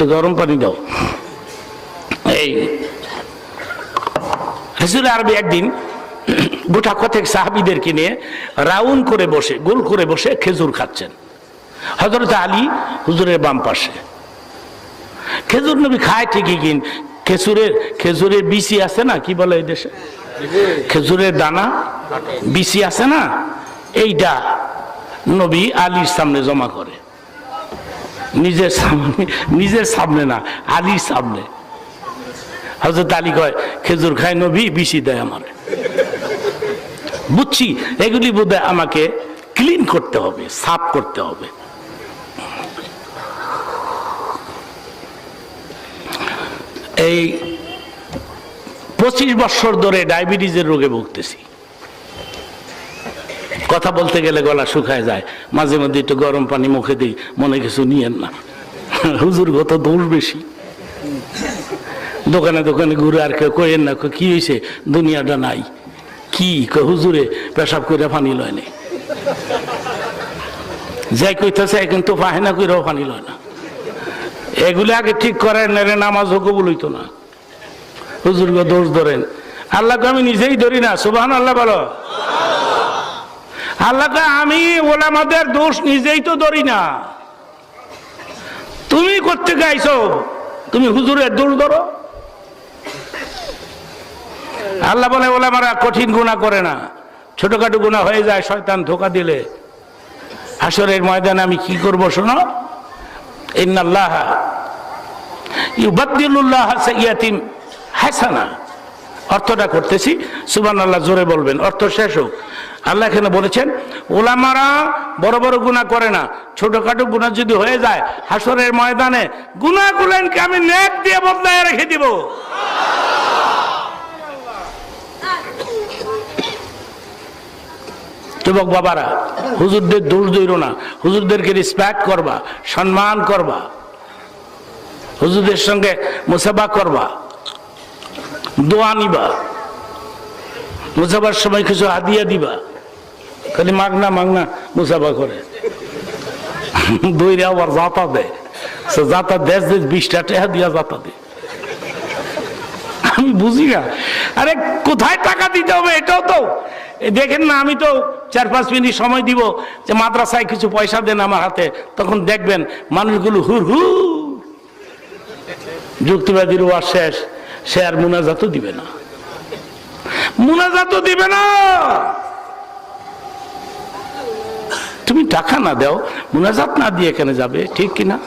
একটু গরম পানি দাও। এই রাসূল আরবি একদিন গোটা কতক সাহাবীদেরকে নিয়ে রাউন্ড করে বসে, গোল করে বসে খেজুর খাচ্ছেন। হযরত আলী হুজুরের বাম পাশে। খেজুর নবী খায় ঠিকই, কিন্তু খেজুরের বিচি আছে না, কি বলে এই দেশে, খেজুরের দানা বিচি আছে না, এইটা নবী আলীর সামনে জমা করে। নিজের সামনে না, আলীর সামনে। হযরত আলী কয়, খেজুর খায় নবী, বিচি দেয় আমার। বুঝছি এগুলি বোধহয় আমাকে ক্লিন করতে হবে, সাফ করতে হবে। এই 25 বছর ধরে ডায়াবেটিসের রোগে ভুগতেছি। কথা বলতে গেলে গলা শুকায় যায়, মাঝে মধ্যে একটু গরম পানি মুখে দিই, মনে কিছু নিয়েন না। হুজুর কত দোষ বেশি, দোকানে দোকানে ঘুরে আর কেউ কইেন না কি হয়েছে, দুনিয়াটা নাই কি, হুজুরে পেশাব করে পানি লয় নাই, যাই কইতেছে কিন্তু পাহেনা কইরাও পানি লয় না। এগুলো আগে ঠিক করেন, নেরে নামাজ কবুল হইতো না। হুজুরকে দোষ ধরেন, আল্লাহকে আমি নিজেই ধরি না। সুবহানাল্লাহ বলো। আল্লাহকে আমি ওলামাদের দোষ নিজেই তো ধরি না। তুমি করতে গাইছো, তুমি হুজুরের দোষ ধরো। আল্লাহ বলে ওলামারা কঠিন গুনাহ করে না, ছোটখাটো গুনাহ হয়ে যায় শয়তান ধোঁকা দিলে। হাসরের ময়দানে আমি কি করব শোনো, ইন্নাল্লাহা ইউবাদদিলুল্লাহ সাইয়্যাতিন হাসানা। অর্থটা করতেছি, সুবহানাল্লাহ জোরে বলবেন, অর্থ শেষ হোক। আল্লাহ এখানে বলেছেন ওলামারা বড় বড় গুনাহ করে না, ছোটখাটো গুনাহ যদি হয়ে যায় হাসরের ময়দানে গুনাহগুলোকে আমি নেক দিয়ে বদলায় রেখে দিব। যুবক বাবারা, হুজুরদের দোষ দিও না, হুজুরদেরকে রেসপেক্ট করবা, সম্মান করবা, হুজুরদের সঙ্গে মুসাফা করবা, দোয়া নিবা, মুসাফার সময় কিছু হাদিয়া দিবা। খালি মাগনা মাগনা মুসাফা করে দইরে আবার জাতা দেয়, জাতা দেশ 20টা টাকা দিয়া জাতা দেয়। আমি বুঝি না, আরে কোথায় টাকা দিতে হবে এটাও তো দেখেন না। আমি তো 4-5 মিনিট সময় দিব যে মাদ্রাসায় কিছু পয়সা দেন আমার হাতে, তখন দেখবেন মানুষগুলো হুর হুর। যুক্তিবাদীর ওয়াজ শেষ, সে আর মুনাজাতও দিবে না, মুনাজাতও দিবে না। তুমি টাকা না দাও, মুনাজাত না দিয়ে এখানে যাবে, ঠিক কিনা?